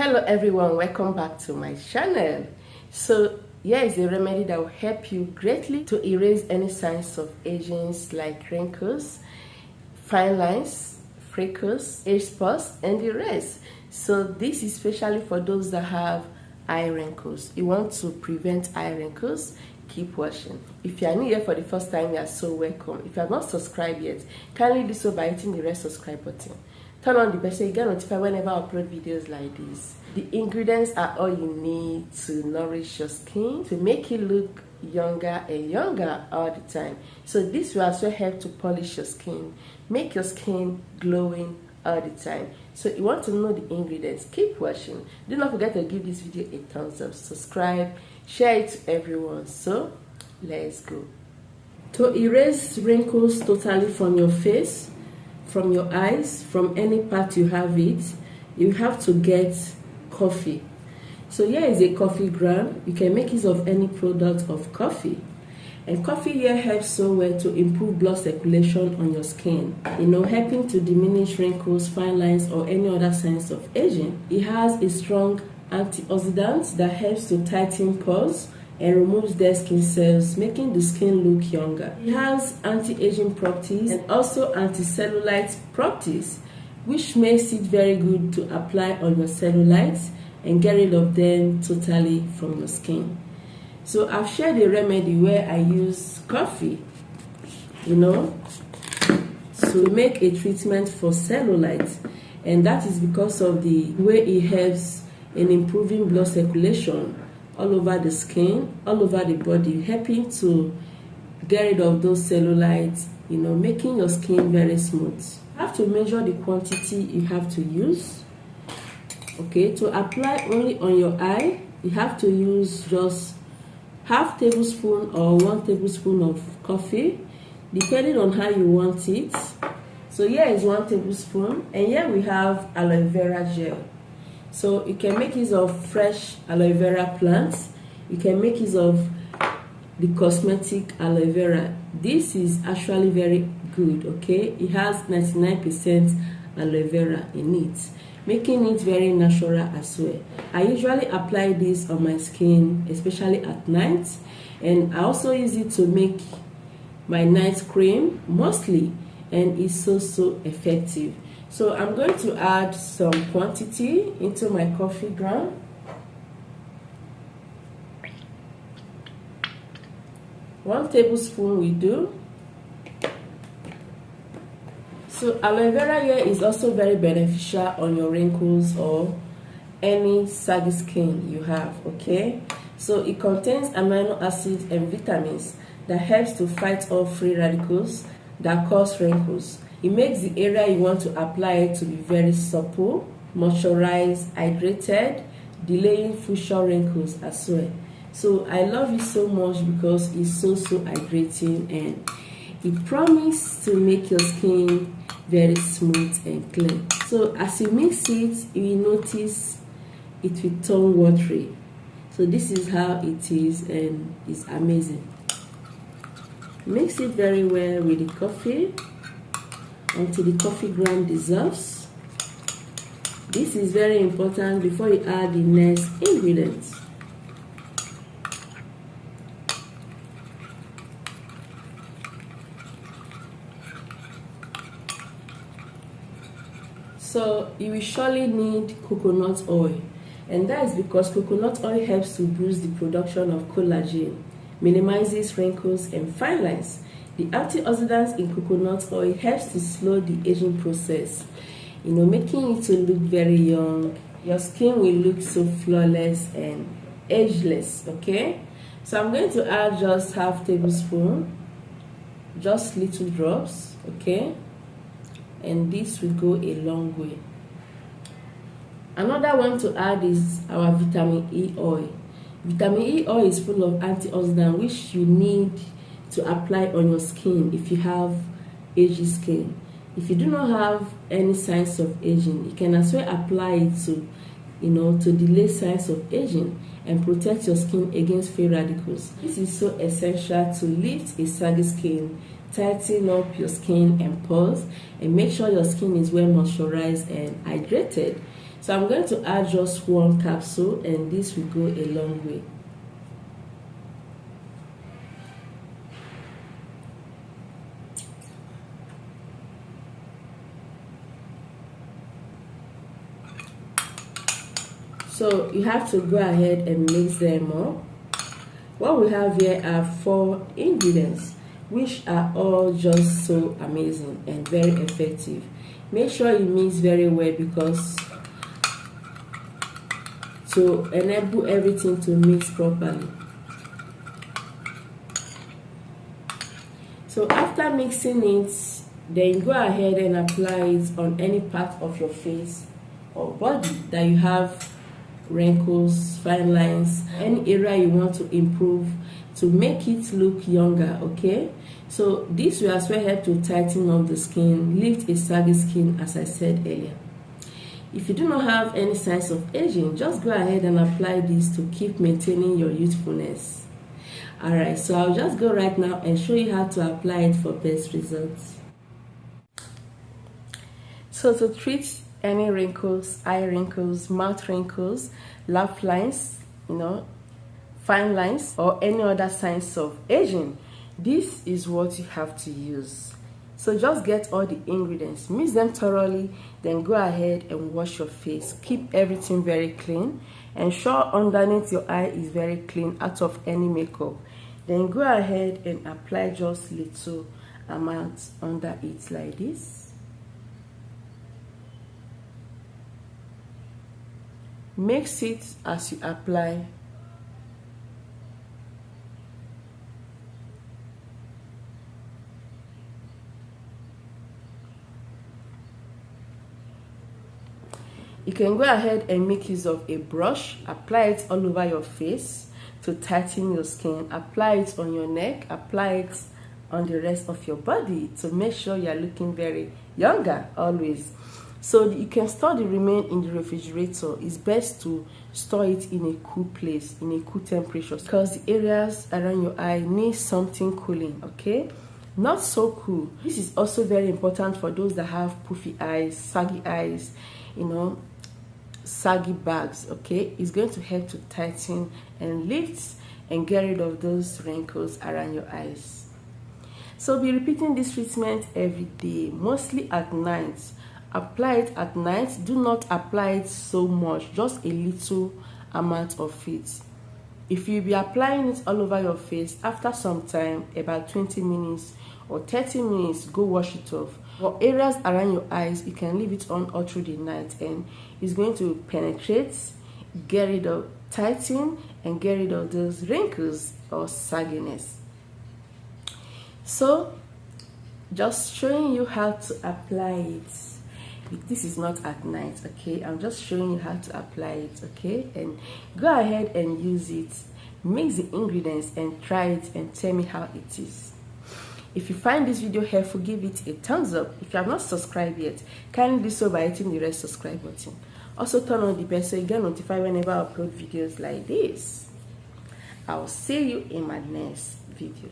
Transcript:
Hello everyone, welcome back to my channel. So here is a remedy that will help you greatly to erase any signs of aging like wrinkles, fine lines, freckles, age spots and the rest. So this is especially for those that have eye wrinkles. You want to prevent eye wrinkles, keep watching. If you are new here for the first time, you are so welcome. If you have not subscribed yet, kindly do so by hitting the red subscribe button. Turn on the bell so you get notified whenever I upload videos like this. The ingredients are all you need to nourish your skin, to make it look younger and younger all the time. So this will also help to polish your skin, make your skin glowing all the time. So you want to know the ingredients, keep watching. Do not forget to give this video a thumbs up, subscribe, share it to everyone. So let's go. To erase wrinkles totally from your face, from your eyes, from any part you have it, you have to get coffee. So here is a coffee ground. You can make use of any product of coffee. And coffee here helps so well to improve blood circulation on your skin, helping to diminish wrinkles, fine lines, or any other signs of aging. It has a strong antioxidant that helps to tighten pores and removes dead skin cells, making the skin look younger. It has anti-aging properties and also anti-cellulite properties, which makes it very good to apply on your cellulites and get rid of them totally from your skin. So I've shared a remedy where I use coffee, to make a treatment for cellulite, and that is because of the way it helps in improving blood circulation all over the skin, all over the body, helping to get rid of those cellulites, making your skin very smooth. You have to measure the quantity you have to use. Okay, to apply only on your eye, you have to use just half tablespoon or 1 tablespoon of coffee, depending on how you want it. So here is 1 tablespoon, and here we have aloe vera gel. So you can make use of fresh aloe vera plants. You can make use of the cosmetic aloe vera. This is actually very good, okay? It has 99% aloe vera in it, making it very natural as well. I usually apply this on my skin, especially at night, and I also use it to make my night cream mostly, and it's so effective. So I'm going to add some quantity into my coffee ground. 1 tablespoon will do. So aloe vera here is also very beneficial on your wrinkles or any saggy skin you have, okay? So it contains amino acids and vitamins that helps to fight off free radicals that cause wrinkles. It makes the area you want to apply it to be very supple, moisturized, hydrated, delaying future wrinkles as well. So I love it so much because it's so hydrating, and it promises to make your skin very smooth and clean. So as you mix it, you will notice it will turn watery. So this is how it is, and it's amazing. Mix it very well with the coffee until the coffee ground dissolves. This is very important before you add the next ingredients. So you will surely need coconut oil, and that is because coconut oil helps to boost the production of collagen, minimizes wrinkles and fine lines. The antioxidants in coconut oil helps to slow the aging process, making it to look very young. Your skin will look so flawless and ageless, okay? So I'm going to add just half tablespoon, just little drops, okay? And this will go a long way. Another one to add is our vitamin E oil. Vitamin E oil is full of antioxidants which you need to apply on your skin if you have aging skin. If you do not have any signs of aging, you can as well apply it to delay signs of aging and protect your skin against free radicals. This is so essential to lift a saggy skin, tighten up your skin and pores, and make sure your skin is well moisturized and hydrated. So I'm going to add just one capsule, and this will go a long way. So you have to go ahead and mix them up. What we have here are 4 ingredients, which are all just so amazing and very effective. Make sure you mix very well, because to enable everything to mix properly. So after mixing it, then go ahead and apply it on any part of your face or body that you have wrinkles, fine lines, any area you want to improve to make it look younger. Okay, so this will as well help to tighten up the skin, lift a saggy skin, as I said earlier. If you do not have any signs of aging, just go ahead and apply this to keep maintaining your youthfulness. Alright, so I'll just go right now and show you how to apply it for best results. So to treat any wrinkles, eye wrinkles, mouth wrinkles, laugh lines, fine lines, or any other signs of aging, this is what you have to use. So just get all the ingredients, mix them thoroughly, then go ahead and wash your face. Keep everything very clean. Ensure underneath your eye is very clean, out of any makeup. Then go ahead and apply just little amounts under it like this. Mix it as you apply. You can go ahead and make use of a brush, apply it all over your face to tighten your skin, apply it on your neck, apply it on the rest of your body to make sure you are looking very younger always. So you can store the remaining in the refrigerator. It's best to store it in a cool place, in a cool temperature, because the areas around your eye need something cooling. Okay, not so cool. This is also very important for those that have puffy eyes, saggy bags. Okay, it's going to help to tighten and lift and get rid of those wrinkles around your eyes. So be repeating this treatment every day, mostly at night. Apply it at night. Do not apply it so much, just a little amount of it. If you be applying it all over your face, after some time, about 20 minutes or 30 minutes, go wash it off. For areas around your eyes, you can leave it on all through the night, and it's going to penetrate, get rid of, tighten, and get rid of those wrinkles or sagginess. So just showing you how to apply it. This is not at night, okay? I'm just showing you how to apply it, okay? And go ahead and use it. Mix the ingredients and try it and tell me how it is. If you find this video helpful, give it a thumbs up. If you have not subscribed yet, kindly do so by hitting the red subscribe button. Also turn on the bell so you get notified whenever I upload videos like this. I'll see you in my next video.